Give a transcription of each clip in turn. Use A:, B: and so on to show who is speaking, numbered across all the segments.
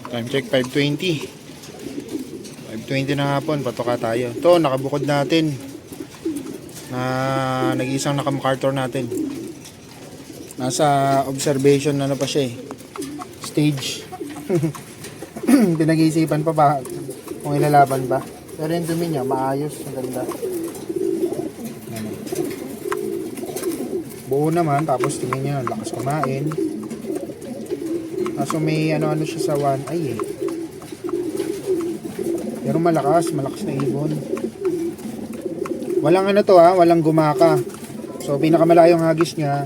A: Time check 5:20. 5:20 na hapon, patoka tayo. Ito, nakabukod natin. Nag-iisang naka-MacArthur natin. Nasa observation ano pa siya eh. Stage. Pinag-iisipan pa ba kung ilalaban ba. Pero yung dumi niya, maayos, maganda. Buo naman, tapos tingin niya, lakas kumain. Kaso may ano-ano siya sa one eye eh. Pero malakas na ibon. Walang ano to ha, walang gumaka. So pinakamalayong hagis niya,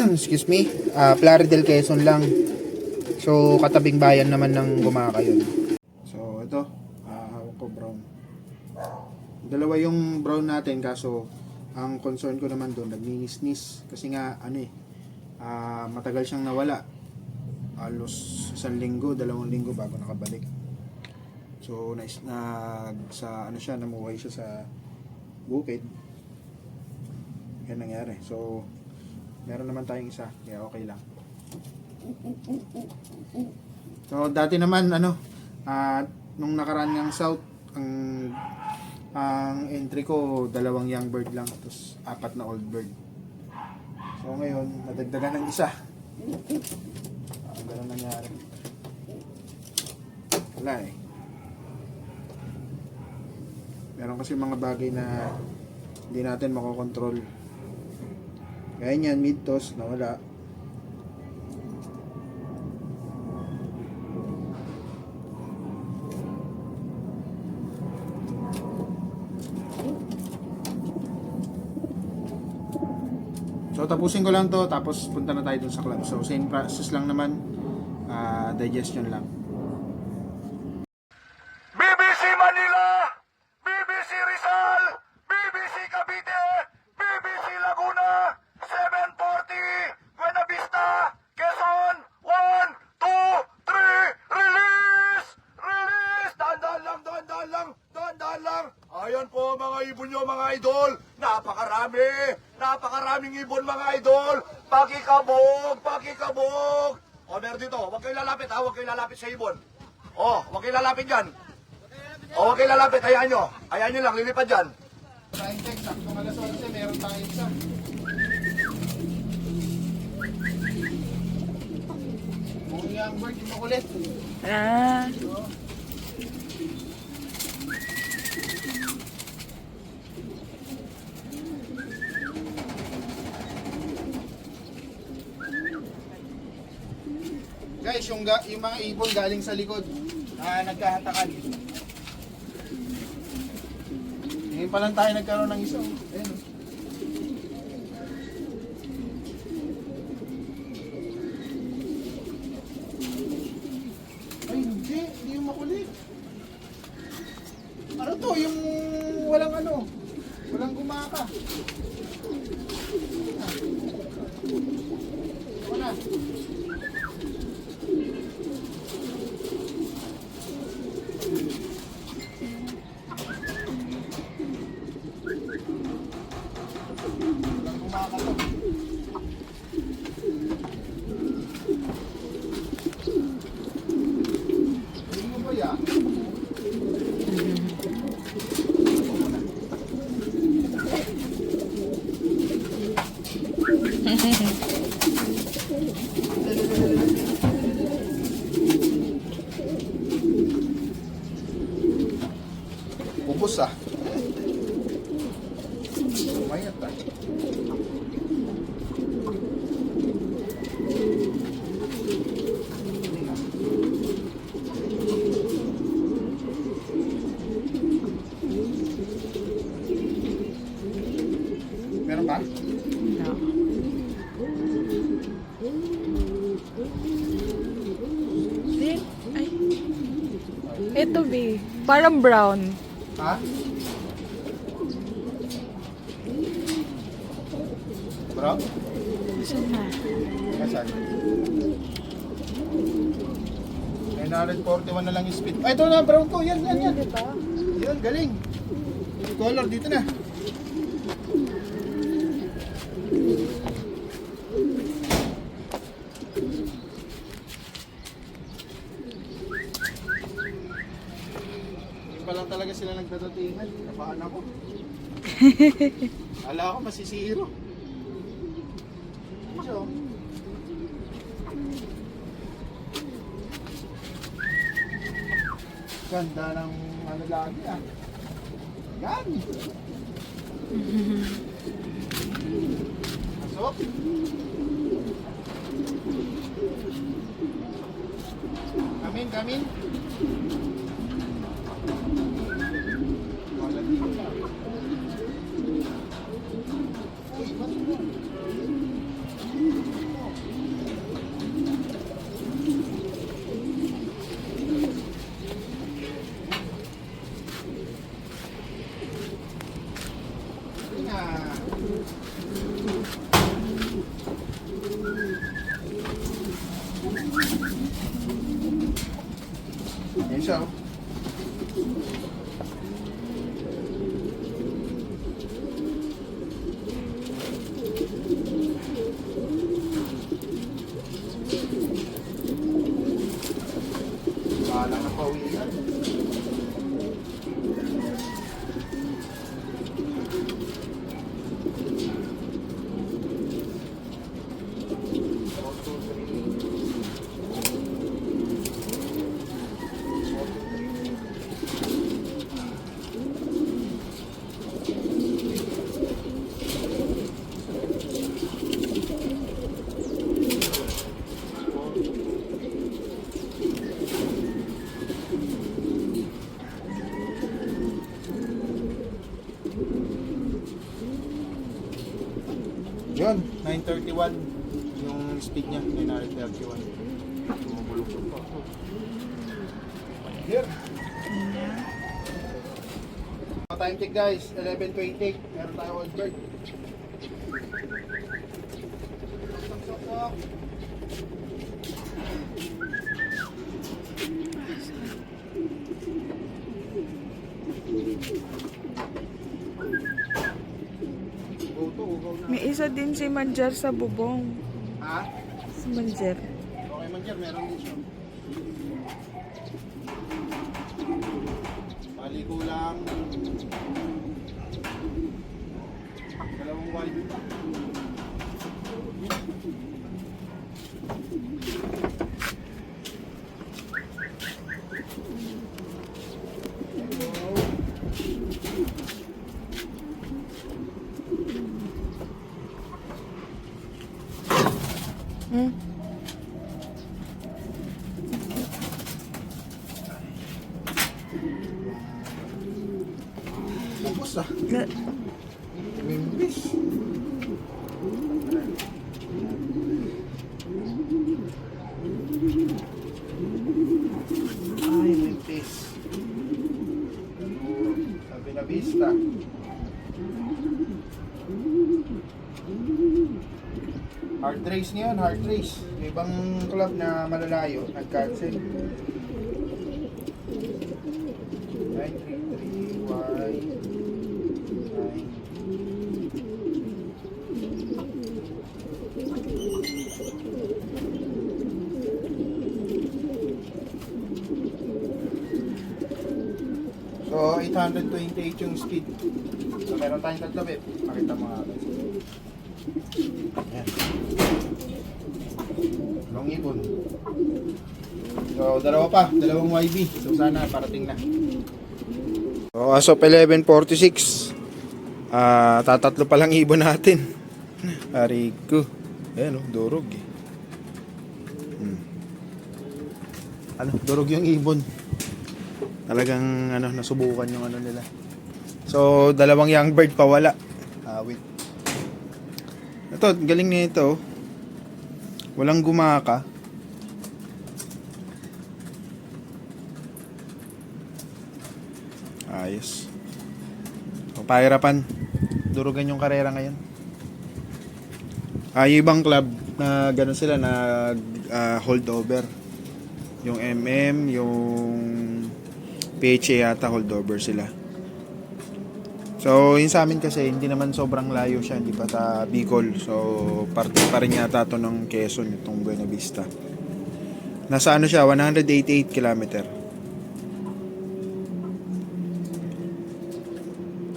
A: excuse me, Plaridel, Quezon lang. So katabing bayan naman ng gumaka yun. So ito, hawak ko brown. Dalawa yung brown natin, kaso ang concern ko naman doon, nagninis-nis. Kasi nga ano eh, matagal siyang nawala. Halos 1 linggo, 2 linggo bago nakabalik. So sa ano siya, namuhay siya sa bukid. Yan nangyari. So meron naman tayong isa, kaya okay lang. So dati naman ano, nung nakaraan ng south, ang entry ko 2 young bird lang, tapos 4 na old bird. So ngayon nadagdagan ng isa. Ganun nangyari. Wala eh. Meron kasi mga bagay na hindi natin makokontrol. Kaya yan, mid-toss, nawala. So tapusin ko lang to, tapos punta na tayo dun sa club. So same process lang naman, digestion lang.
B: BBC Manila, BBC Rizal, BBC Cavite, BBC Laguna, 740, Buena Vista, Quezon, 1, 2, 3, release! Release! Dahan-dahan lang. Ayan po mga ibon nyo, mga idol. Napakaraming ibon, mga idol. Pakikabog. O, meron dito. Huwag kayo lalapit, ha? Huwag kayo lalapit sa ibon. O, huwag kayo lalapit dyan. O, huwag kayo lalapit. Hayaan nyo lang. Lilipad dyan.
A: Time check, sakto alas 11, meron tayong isa. Buong young bird, yung makulit. Guys, yung mga ibon galing sa likod, nagkahatakan. Ngayon pa lang tayo nagkaroon ng isa. Ayun. Ay, hindi yung makulit. Ano to? Yung walang gumaka. Wala. Ubus ah. Lumayat ah. Meron ba?
C: No. Ay. Ito, B. Parang brown.
A: Ha? Bro?
C: Saan na?
A: Nasaan? 941 na lang yung speed. Ay, ito na, brown ko. Yan.
C: Diba?
A: Yan, galing. Color, dito na. Paano ko? Ala ko masisiro. So, ganda ng ano lagi ah. Yan. Pasok. Kamin. Wala dito lang. Uy, pasok mo. Yan siya. Bahala na pauwi yan. Yun, 931 yung speed niya, 931. Bumubulong pa. Here. Time check guys, 11:20. Meron tayo old bird. Sok.
C: May isa din si Manjar sa bubong.
A: Ha?
C: Si Manjar.
A: Okay man dyan, meron din siya. Paliko lang. Dalawang wide.
C: Hmm?
A: Tapos ah.
C: Na,
A: Mimbis. Ay, mimbis. Sabi na vista. Hard race niya yun, hard race. Yung ibang club na malalayo, nag-cancel. 933Y 9. So, 828 yung speed. So, meron tayong tatlo, babe. Pakita mo nga. Ayan. Long ibon. So, dalawang YB. So, sana parating na. So, as of 11:46, tatatlo pa lang ibon natin. Arigo. Ayan, durog eh. Durog yung ibon. Talagang, nasubukan yung nila. So, dalawang young bird pa wala. Wait. Ito, galing nito. Walang gumaka. Ayos. O, pahirapan. Durugan yung karera ngayon. Yung ibang club na gano'n sila na holdover. Yung MM, yung PHA yata holdover sila. So, yun sa amin kasi, hindi naman sobrang layo siya, hindi pa sa Bicol. So, parte pa rin yata ito ng Quezon, itong Buena Vista. Nasa siya, 188 kilometer.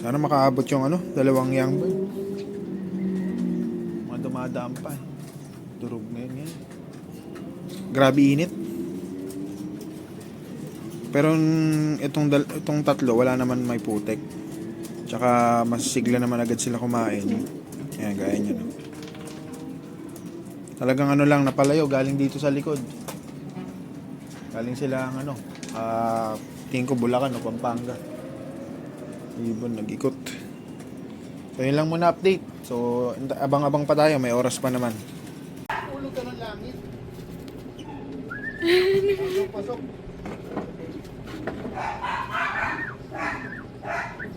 A: Sana makaabot yung ano, dalawang young bird. Mga dumadaan pa. Durog na yun yan. Grabe init. Pero itong tatlo, wala naman may putek. Tsaka mas sigla naman agad sila kumain. Ayan, gaya nyo. No? Talagang ano lang, napalayo, galing dito sa likod. Galing sila ang ano, tingin ko Bulacan o Pampanga. Ibon, nag-ikot. So yun lang muna update. So abang-abang pa tayo, may oras pa naman. Ulog ka ng langit. Pasok.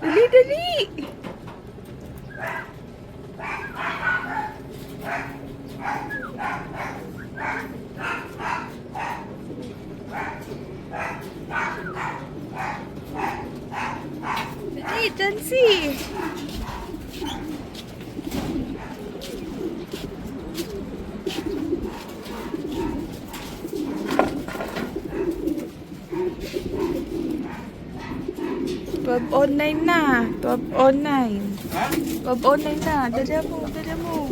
C: Dali, dali! Dali, Jancy! online na. 12 online.
A: Ha?
C: 12 online na. Dala mo, dala mo.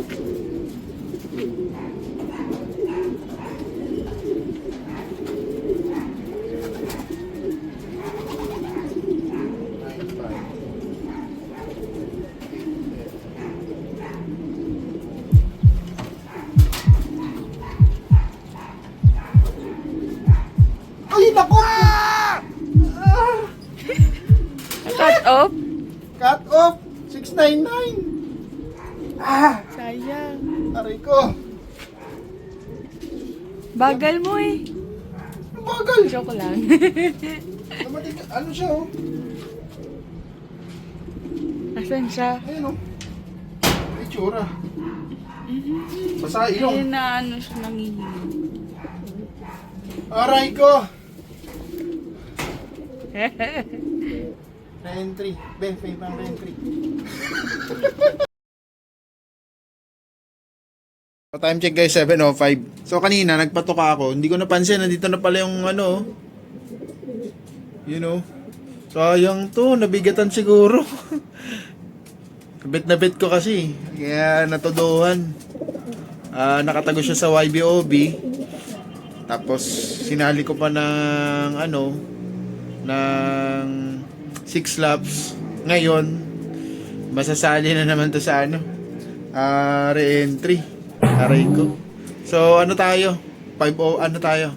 A: Ay, naku!
C: Cut off?
A: Cut off! 699!
C: Sayang.
A: Aray ko!
C: Bagal mo eh.
A: Ang bagal!
C: Joke lang.
A: Dumating, ano siya oh?
C: Asan siya?
A: Ayun oh. May tsura. Basa ilong.
C: Ayun na ano siya nangihingi.
A: Aray ko! Re-entry. Ben, may pang re-entry. So, time check guys, 7:05. So kanina nagpatoka ako, hindi ko napansin, nandito na pala yung ano. You know. Sayang to, nabigatan siguro. Bet ko kasi. Kaya natuduhan. Nakatago siya sa YBOB. Tapos sinali ko pa ng ano, ng 6 laps. Ngayon, masasali na naman to sa ano, re-entry. Aray ko. So, ano tayo? 5-0, ano tayo?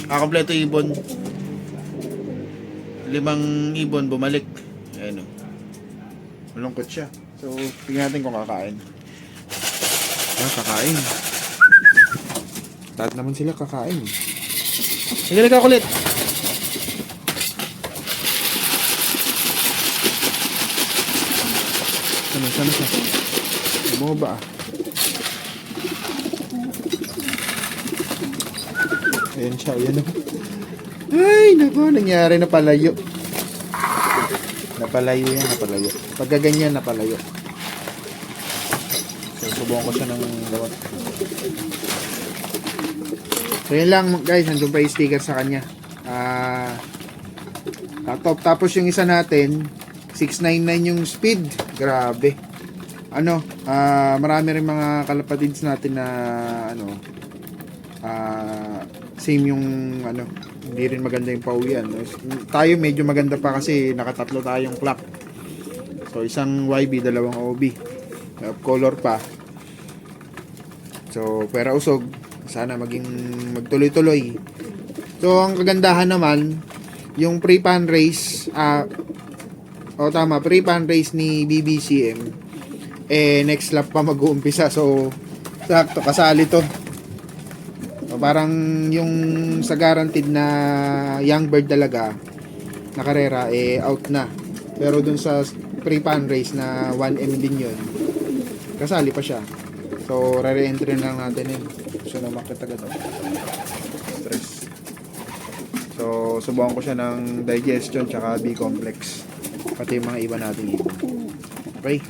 A: Kompleto ibon. 5 ibon bumalik. Ayan o. Malungkot siya. So, tingnan natin kung kakain. Kakain. Lahat naman sila kakain. Sige, nagkakulit. Sana siya? Bumaba ah. Ayan siya, ayan o. Ay, naku, nangyari na palayo. Napalayo yan, napalayo. Pagka ganyan, napalayo. So, subukan ko siya ng gawat. So, yun lang guys, nandun pa yung sticker sa kanya. Tapos yung isa natin, 699 yung speed. Grabe. Ano, marami rin mga kalapatids natin na ano, same yung ano, hindi rin maganda yung pauwian. Tayo medyo maganda pa kasi nakatatlo tayong clock. So isang YB, dalawang OB. Color pa. So pera usog. Sana magtuloy-tuloy. So ang kagandahan naman, yung pre-pan race, pre-pan race ni BBCM, next lap pa mag-uumpisa. So sakto, kasali to. So, parang yung sa guaranteed na young bird talaga na karera, out na. Pero dun sa pre-pan race na 1M din yun, kasali pa siya. So re-entry na lang natin yun. So namakit agad ako. Stress. So subukan ko siya ng digestion tsaka B-complex. Pati yung mga iba nating ibon. Okay?